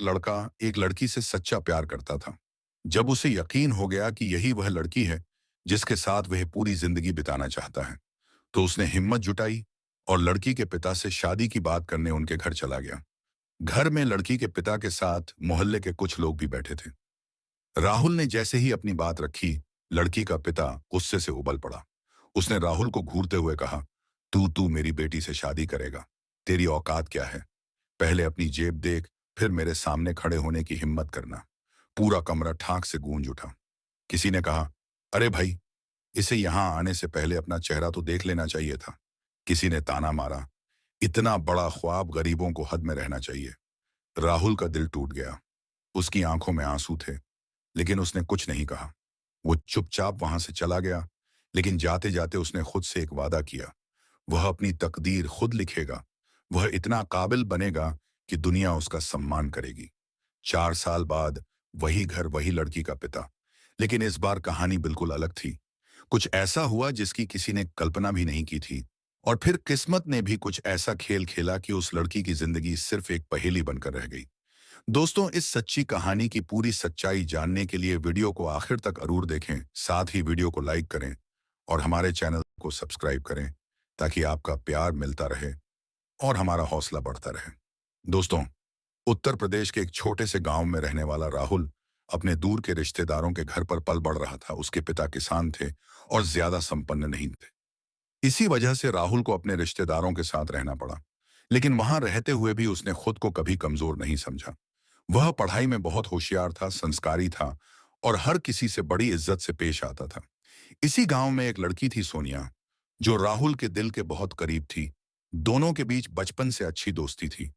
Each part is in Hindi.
लड़का एक लड़की से सच्चा प्यार करता था। जब उसे यकीन हो गया कि यही वह लड़की है जिसके साथ वह पूरी जिंदगी बिताना चाहता है, तो उसने हिम्मत जुटाई और लड़की के पिता से शादी की बात करने उनके घर चला गया। घर में लड़की के पिता के साथ मोहल्ले के कुछ लोग भी बैठे थे। राहुल ने जैसे ही अपनी बात रखी, लड़की का पिता गुस्से से उबल पड़ा। उसने राहुल को घूरते हुए कहा, तू तू मेरी बेटी से शादी करेगा? तेरी औकात क्या है? पहले अपनी जेब देख, फिर मेरे सामने खड़े होने की हिम्मत करना। पूरा कमरा ठाक से गूंज उठा। किसी ने कहा, अरे भाई, इसे यहां आने से पहले अपना चेहरा तो देख लेना चाहिए था। किसी ने ताना मारा, इतना बड़ा ख्वाब गरीबों को हद में रहना चाहिए। राहुल का दिल टूट गया। उसकी आंखों में आंसू थे, लेकिन उसने कुछ नहीं कहा। वो चुपचाप वहां से चला गया, लेकिन जाते जाते उसने खुद से एक वादा किया। वह अपनी तकदीर खुद लिखेगा। वह इतना काबिल बनेगा कि दुनिया उसका सम्मान करेगी। 4 साल बाद वही घर, वही लड़की का पिता। लेकिन इस बार कहानी बिल्कुल अलग थी। कुछ ऐसा हुआ जिसकी किसी ने कल्पना भी नहीं की थी। और फिर किस्मत ने भी कुछ ऐसा खेल खेला कि उस लड़की की जिंदगी सिर्फ एक पहेली बनकर रह गई। दोस्तों, इस सच्ची कहानी की पूरी सच्चाई जानने के लिए वीडियो को आखिर तक जरूर देखें। साथ ही वीडियो को लाइक करें और हमारे चैनल को सब्सक्राइब करें, ताकि आपका प्यार मिलता रहे और हमारा हौसला बढ़ता रहे। दोस्तों, उत्तर प्रदेश के एक छोटे से गांव में रहने वाला राहुल अपने दूर के रिश्तेदारों के घर पर पल बढ़ रहा था। उसके पिता किसान थे और ज्यादा संपन्न नहीं थे। इसी वजह से राहुल को अपने रिश्तेदारों के साथ रहना पड़ा। लेकिन वहां रहते हुए भी उसने खुद को कभी कमजोर नहीं समझा। वह पढ़ाई में बहुत होशियार था, संस्कारी था और हर किसी से बड़ी इज्जत से पेश आता था। इसी गांव में एक लड़की थी, सोनिया, जो राहुल के दिल के बहुत करीब थी। दोनों के बीच बचपन से अच्छी दोस्ती थी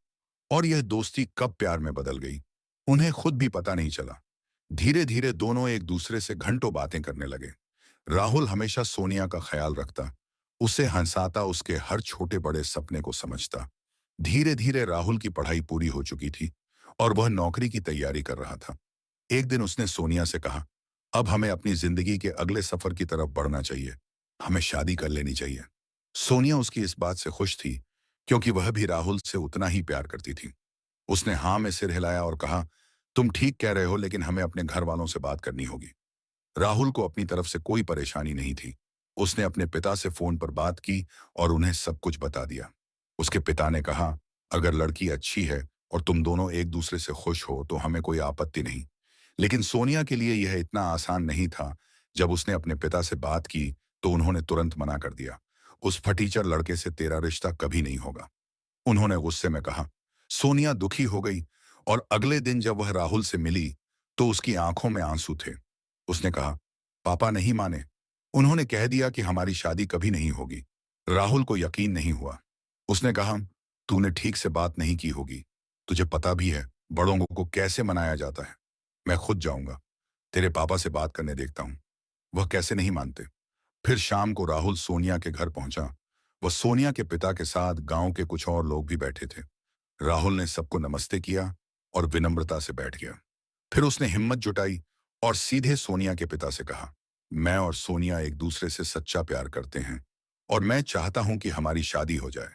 और यह दोस्ती कब प्यार में बदल गई, उन्हें खुद भी पता नहीं चला। धीरे धीरे दोनों एक दूसरे से घंटों बातें करने लगे। राहुल हमेशा सोनिया का ख्याल रखता, उसे हंसाता, उसके हर छोटे बड़े सपने को समझता। धीरे धीरे राहुल की पढ़ाई पूरी हो चुकी थी और वह नौकरी की तैयारी कर रहा था। एक दिन उसने सोनिया से कहा, अब हमें अपनी जिंदगी के अगले सफर की तरफ बढ़ना चाहिए। हमें शादी कर लेनी चाहिए। सोनिया उसकी इस बात से खुश थी, क्योंकि वह भी राहुल से उतना ही प्यार करती थी। उसने हाँ में सिर हिलाया और कहा, तुम ठीक कह रहे हो, लेकिन हमें अपने घर वालों से बात करनी होगी। राहुल को अपनी तरफ से कोई परेशानी नहीं थी। उसने अपने पिता से फोन पर बात की और उन्हें सब कुछ बता दिया। उसके पिता ने कहा, अगर लड़की अच्छी है और तुम दोनों एक दूसरे से खुश हो तो हमें कोई आपत्ति नहीं। लेकिन सोनिया के लिए यह इतना आसान नहीं था। जब उसने अपने पिता से बात की तो उन्होंने तुरंत मना कर दिया। उस फटीचर लड़के से तेरा रिश्ता कभी नहीं होगा, उन्होंने गुस्से में कहा। सोनिया दुखी हो गई और अगले दिन जब वह राहुल से मिली तो उसकी आंखों में आंसू थे। उसने कहा, पापा नहीं माने, उन्होंने कह दिया कि हमारी शादी कभी नहीं होगी। राहुल को यकीन नहीं हुआ। उसने कहा, तूने ठीक से बात नहीं की होगी। तुझे पता भी है बड़ों को कैसे मनाया जाता है। मैं खुद जाऊंगा, तेरे पापा से बात करने देखता हूं, वह कैसे नहीं मानते। फिर शाम को राहुल सोनिया के घर पहुंचा। वह सोनिया के पिता के साथ गांव के कुछ और लोग भी बैठे थे। राहुल ने सबको नमस्ते किया और विनम्रता से बैठ गया। फिर उसने हिम्मत जुटाई और सीधे सोनिया के पिता से कहा, मैं और सोनिया एक दूसरे से सच्चा प्यार करते हैं और मैं चाहता हूं कि हमारी शादी हो जाए।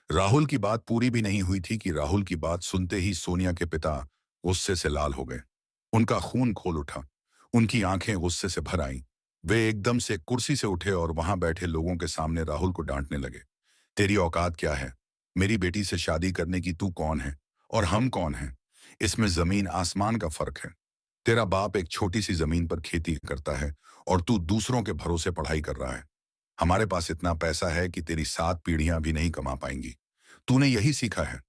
राहुल की बात पूरी भी नहीं हुई थी कि राहुल की बात सुनते ही सोनिया के पिता गुस्से से लाल हो गए। उनका खून खोल उठा, उनकी आंखें गुस्से से भर आईं। वे एकदम से कुर्सी से उठे और वहां बैठे लोगों के सामने राहुल को डांटने लगे। तेरी औकात क्या है? मेरी बेटी से शादी करने की तू कौन है और हम कौन हैं? इसमें जमीन आसमान का फर्क है। तेरा बाप एक छोटी सी जमीन पर खेती करता है और तू दूसरों के भरोसे पढ़ाई कर रहा है। हमारे पास इतना पैसा है कि तेरी 7 पीढ़ियां भी नहीं कमा पाएंगी। तूने यही सीखा है,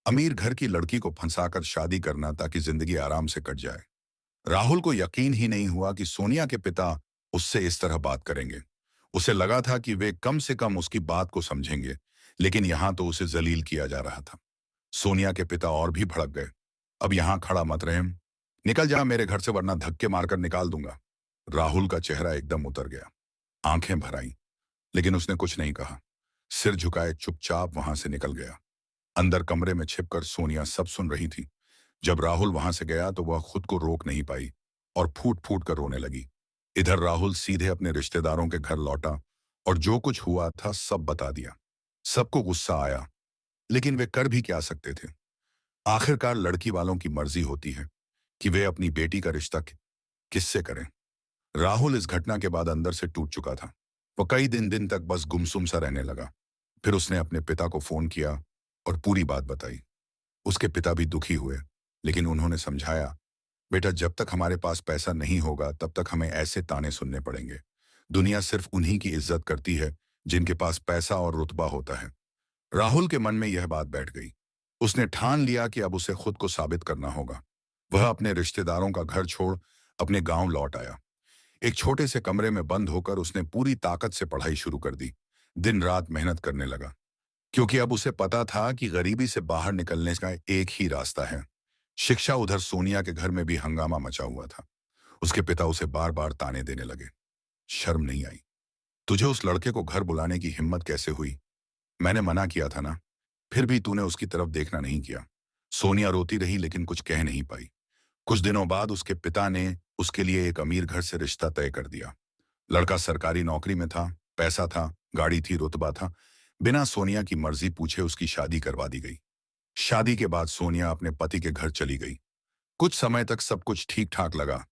अमीर घर की लड़की को फंसाकर शादी करना ताकि जिंदगी आराम से कट जाए। राहुल को यकीन ही नहीं हुआ कि सोनिया के पिता उससे इस तरह बात करेंगे। उसे लगा था कि वे कम से कम उसकी बात को समझेंगे, लेकिन यहां तो उसे जलील किया जा रहा था। सोनिया के पिता और भी भड़क गए। अब यहां खड़ा मत रहे, निकल जा मेरे घर से, वरना धक्के मारकर निकाल दूंगा। राहुल का चेहरा एकदम उतर गया, आंखें भर आईं, लेकिन उसने कुछ नहीं कहा। सिर झुकाए चुपचाप वहां से निकल गया। अंदर कमरे में छिपकर सोनिया सब सुन रही थी। जब राहुल वहां से गया तो वह खुद को रोक नहीं पाई और फूट फूट कर रोने लगी। इधर राहुल सीधे अपने रिश्तेदारों के घर लौटा और जो कुछ हुआ था सब बता दिया। सबको गुस्सा आया, लेकिन वे कर भी क्या सकते थे। आखिरकार लड़की वालों की मर्जी होती है कि वे अपनी बेटी का रिश्ता किससे करें। राहुल इस घटना के बाद अंदर से टूट चुका था। वो कई दिन दिन तक बस गुमसुम सा रहने लगा। फिर उसने अपने पिता को फोन किया और पूरी बात बताई। उसके पिता भी दुखी हुए, लेकिन उन्होंने समझाया, बेटा जब तक हमारे पास पैसा नहीं होगा तब तक हमें ऐसे ताने सुनने पड़ेंगे। दुनिया सिर्फ उन्हीं की इज्जत करती है जिनके पास पैसा और रुतबा होता है। राहुल के मन में यह बात बैठ गई। उसने ठान लिया कि अब उसे खुद को साबित करना होगा। वह अपने रिश्तेदारों का घर छोड़ अपने गांव लौट आया। एक छोटे से कमरे में बंद होकर उसने पूरी ताकत से पढ़ाई शुरू कर दी। दिन रात मेहनत करने लगा, क्योंकि अब उसे पता था कि गरीबी से बाहर निकलने का एक ही रास्ता है शिक्षा। उधर सोनिया के घर में भी हंगामा मचा हुआ था। उसके पिता उसे बार बार ताने देने लगे। शर्म नहीं आई? तुझे उस लड़के को घर बुलाने की हिम्मत कैसे हुई? मैंने मना किया था ना, फिर भी तूने उसकी तरफ देखना नहीं किया। सोनिया रोती रही लेकिन कुछ कह नहीं पाई। कुछ दिनों बाद उसके पिता ने उसके लिए एक अमीर घर से रिश्ता तय कर दिया। लड़का सरकारी नौकरी में था, पैसा था, गाड़ी थी, रुतबा था। बिना सोनिया की मर्जी पूछे उसकी शादी करवा दी गई। शादी के बाद सोनिया अपने पति के घर चली गई। कुछ समय तक सब कुछ ठीक ठाक लगा,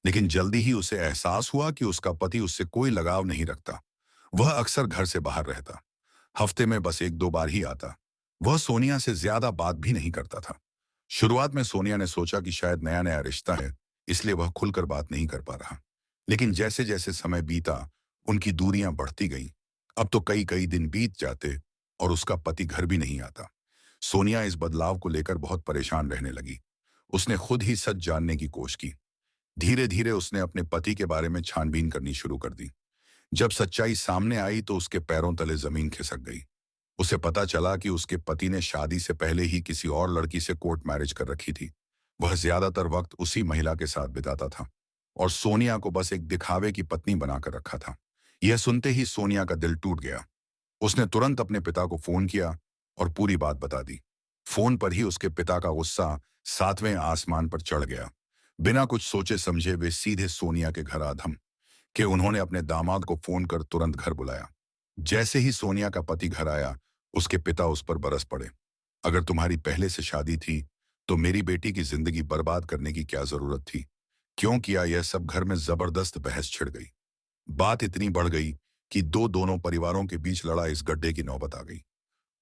लेकिन जल्दी ही उसे एहसास हुआ कि उसका पति उससे कोई लगाव नहीं रखता। वह अक्सर घर से बाहर रहता, हफ्ते में बस एक दो बार ही आता। वह सोनिया से ज्यादा बात भी नहीं करता था। शुरुआत में सोनिया ने सोचा कि शायद नया नया रिश्ता है, इसलिए वह खुलकर बात नहीं कर पा रहा। लेकिन जैसे जैसे समय बीता, उनकी दूरियां बढ़ती गईं। अब तो कई कई दिन बीत जाते और उसका पति घर भी नहीं आता। सोनिया इस बदलाव को लेकर बहुत परेशान रहने लगी। उसने खुद ही सच जानने की कोशिश की। धीरे धीरे उसने अपने पति के बारे में छानबीन करनी शुरू कर दी। जब सच्चाई सामने आई तो उसके पैरों तले जमीन खिसक गई। उसे पता चला कि उसके पति ने शादी से पहले ही किसी और लड़की से कोर्ट मैरिज कर रखी थी। वह ज्यादातर वक्त उसी महिला के साथ बिताता था और सोनिया को बस एक दिखावे की पत्नी बनाकर रखा था। यह सुनते ही सोनिया का दिल टूट गया। उसने तुरंत अपने पिता को फोन किया और पूरी बात बता दी। फोन पर ही उसके पिता का गुस्सा सातवें आसमान पर चढ़ गया। बिना कुछ सोचे समझे वे सीधे सोनिया के घर आ धम कि उन्होंने अपने दामाद को फोन कर तुरंत घर बुलाया। जैसे ही सोनिया का पति घर आया, उसके पिता उस पर बरस पड़े। अगर तुम्हारी पहले से शादी थी तो मेरी बेटी की जिंदगी बर्बाद करने की क्या जरूरत थी? क्यों किया यह सब? घर में जबरदस्त बहस छिड़ गई। बात इतनी बढ़ गई कि दोनों परिवारों के बीच लड़ा इस गड्ढे की नौबत आ गई।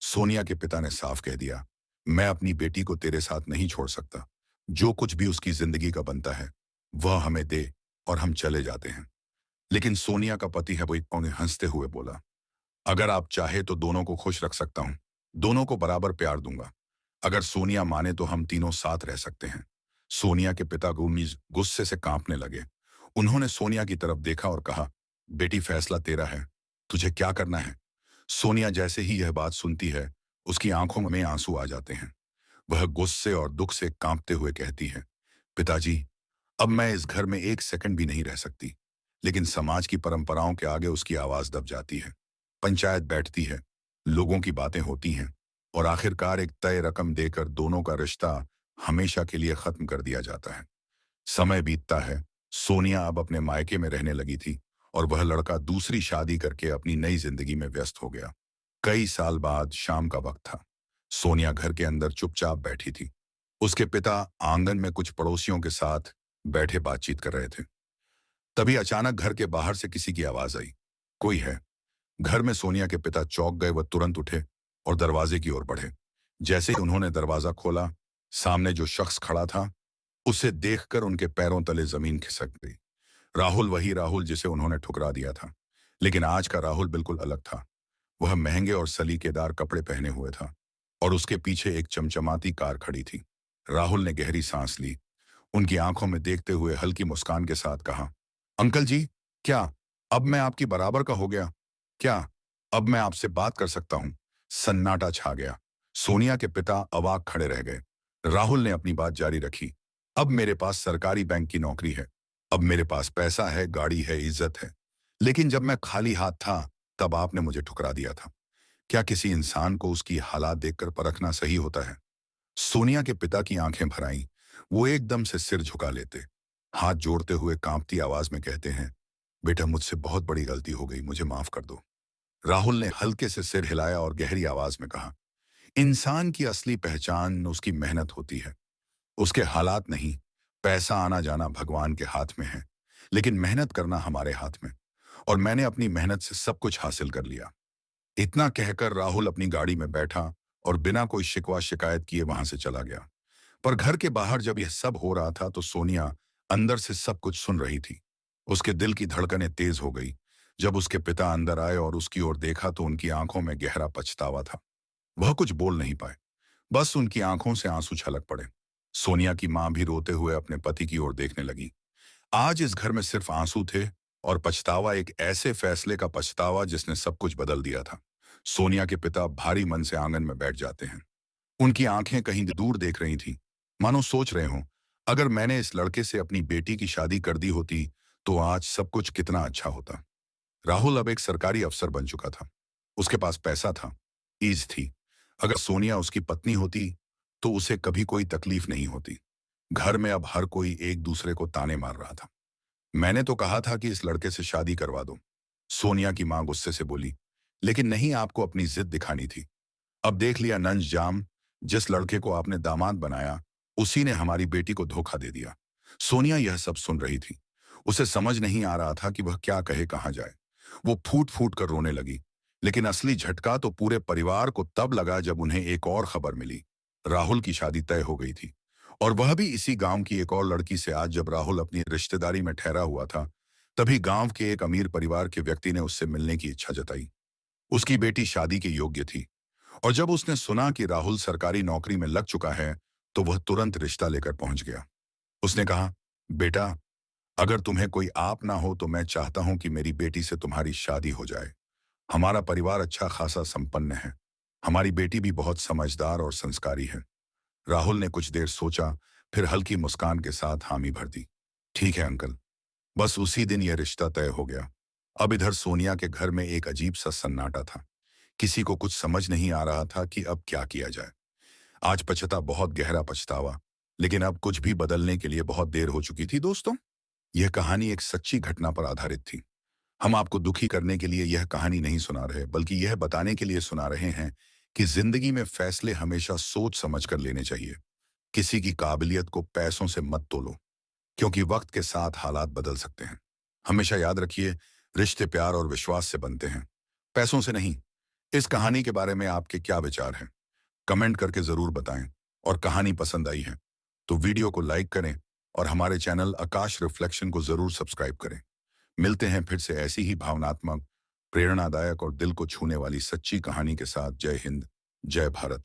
सोनिया के पिता ने साफ कह दिया, मैं अपनी बेटी को तेरे साथ नहीं छोड़ सकता। जो कुछ भी उसकी जिंदगी का बनता है वह हमें दे और हम चले जाते हैं। लेकिन सोनिया का पति है, वो उन्हें हंसते हुए बोला, अगर आप चाहे तो दोनों को खुश रख सकता हूं, दोनों को बराबर प्यार दूंगा। अगर सोनिया माने तो हम तीनों साथ रह सकते हैं। सोनिया के पिता गुस्से से कांपने लगे। उन्होंने सोनिया की तरफ देखा और कहा, बेटी फैसला तेरा है, तुझे क्या करना है? सोनिया जैसे ही यह बात सुनती है, उसकी आंखों में आंसू आ जाते हैं। वह गुस्से और दुख से कांपते हुए कहती है, पिताजी, अब मैं इस घर में एक सेकंड भी नहीं रह सकती। लेकिन समाज की परंपराओं के आगे उसकी आवाज दब जाती है। पंचायत बैठती है, लोगों की बातें होती हैं और आखिरकार एक तय रकम देकर दोनों का रिश्ता हमेशा के लिए खत्म कर दिया जाता है। समय बीतता है। सोनिया अब अपने मायके में रहने लगी थी और वह लड़का दूसरी शादी करके अपनी नई जिंदगी में व्यस्त हो गया। कई साल बाद शाम का वक्त था। सोनिया घर के अंदर चुपचाप बैठी थी। उसके पिता आंगन में कुछ पड़ोसियों के साथ बैठे बातचीत कर रहे थे। तभी अचानक घर के बाहर से किसी की आवाज आई, कोई है? घर में सोनिया के पिता चौंक गए। वह तुरंत उठे और दरवाजे की ओर बढ़े। जैसे ही उन्होंने दरवाजा खोला, सामने जो शख्स खड़ा था, उसे देखकर उनके पैरों तले जमीन खिसक गई। राहुल, वही राहुल जिसे उन्होंने ठुकरा दिया था। लेकिन आज का राहुल बिल्कुल अलग था। वह महंगे और सलीकेदार कपड़े पहने हुए था और उसके पीछे एक चमचमाती कार खड़ी थी। राहुल ने गहरी सांस ली। उनकी आंखों में देखते हुए हल्की मुस्कान के साथ कहा, अंकल जी, क्या अब मैं आपकी बराबर का हो गया? क्या अब मैं आपसे बात कर सकता हूं? सन्नाटा छा गया। सोनिया के पिता अवाक खड़े रह गए। राहुल ने अपनी बात जारी रखी, अब मेरे पास सरकारी बैंक की नौकरी है, अब मेरे पास पैसा है, गाड़ी है, इज्जत है। लेकिन जब मैं खाली हाथ था तब आपने मुझे ठुकरा दिया था। क्या किसी इंसान को उसकी हालात देखकर परखना सही होता है? सोनिया के पिता की आंखें भर आईं। वो एकदम से सिर झुका लेते, हाथ जोड़ते हुए कांपती आवाज में कहते हैं, बेटा मुझसे बहुत बड़ी गलती हो गई, मुझे माफ कर दो। राहुल ने हल्के से सिर हिलाया और गहरी आवाज में कहा, इंसान की असली पहचान उसकी मेहनत होती है, उसके हालात नहीं। पैसा आना जाना भगवान के हाथ में है, लेकिन मेहनत करना हमारे हाथ में। और मैंने अपनी मेहनत से सब कुछ हासिल कर लिया। इतना कहकर राहुल अपनी गाड़ी में बैठा और बिना कोई शिकवा शिकायत किए वहां से चला गया। पर घर के बाहर जब यह सब हो रहा था तो सोनिया अंदर से सब कुछ सुन रही थी। उसके दिल की धड़कनें तेज हो गई। जब उसके पिता अंदर आए और उसकी ओर देखा तो उनकी आंखों में गहरा पछतावा था। वह कुछ बोल नहीं पाए, बस उनकी आंखों से आंसू छलक पड़े। सोनिया की मां भी रोते हुए अपने पति की ओर देखने लगी। आज इस घर में सिर्फ आंसू थे और पछतावा, एक ऐसे फैसले का पछतावा जिसने सब कुछ बदल दिया था। सोनिया के पिता भारी मन से आंगन में बैठ जाते हैं। उनकी आंखें कहीं दूर देख रही थीं, मानो सोच रहे हों, अगर मैंने इस लड़के से अपनी बेटी की शादी कर दी होती तो आज सब कुछ कितना अच्छा होता। राहुल अब एक सरकारी अफसर बन चुका था। उसके पास पैसा था, ईज थी। अगर सोनिया उसकी पत्नी होती तो उसे कभी कोई तकलीफ नहीं होती। घर में अब हर कोई एक दूसरे को ताने मार रहा था। मैंने तो कहा था कि इस लड़के से शादी करवा दो, सोनिया की मां गुस्से से बोली। लेकिन नहीं, आपको अपनी जिद दिखानी थी। अब देख लिया नंज जाम, जिस लड़के को आपने दामाद बनाया उसी ने हमारी बेटी को धोखा दे दिया। सोनिया यह सब सुन रही थी। उसे समझ नहीं आ रहा था कि वह क्या कहे, कहां जाए। वो फूट फूट कर रोने लगी। लेकिन असली झटका तो पूरे परिवार को तब लगा जब उन्हें एक और खबर मिली। राहुल की शादी तय हो गई थी, और वह भी इसी गांव की एक और लड़की से। आज जब राहुल अपनी रिश्तेदारी में ठहरा हुआ था, तभी गांव के एक अमीर परिवार के व्यक्ति ने उससे मिलने की इच्छा जताई। उसकी बेटी शादी के योग्य थी, और जब उसने सुना कि राहुल सरकारी नौकरी में लग चुका है तो वह तुरंत रिश्ता लेकर पहुंच गया। उसने कहा, बेटा, अगर तुम्हें कोई आप ना हो तो मैं चाहता हूं कि मेरी बेटी से तुम्हारी शादी हो जाए। हमारा परिवार अच्छा खासा संपन्न है। हमारी बेटी भी बहुत समझदार और संस्कारी है। राहुल ने कुछ देर सोचा, फिर हल्की मुस्कान के साथ हामी भर दी। ठीक है अंकल। बस उसी दिन यह रिश्ता तय हो गया। अब इधर सोनिया के घर में एक अजीब सा सन्नाटा था। किसी को कुछ समझ नहीं आ रहा था कि अब क्या किया जाए। आज पछता, बहुत गहरा पछतावा, लेकिन अब कुछ भी बदलने के लिए बहुत देर हो चुकी थी। दोस्तों, यह कहानी एक सच्ची घटना पर आधारित थी। हम आपको दुखी करने के लिए यह कहानी नहीं सुना रहे, बल्कि यह बताने के लिए सुना रहे हैं कि जिंदगी में फैसले हमेशा सोच समझ कर लेने चाहिए। किसी की काबिलियत को पैसों से मत तोलो, क्योंकि वक्त के साथ हालात बदल सकते हैं। हमेशा याद रखिए, रिश्ते प्यार और विश्वास से बनते हैं, पैसों से नहीं। इस कहानी के बारे में आपके क्या विचार हैं? कमेंट करके जरूर बताएं। और कहानी पसंद आई है तो वीडियो को लाइक करें और हमारे चैनल आकाश रिफ्लेक्शन को जरूर सब्सक्राइब करें। मिलते हैं फिर से ऐसी ही भावनात्मक, प्रेरणादायक और दिल को छूने वाली सच्ची कहानी के साथ। जय हिंद, जय भारत।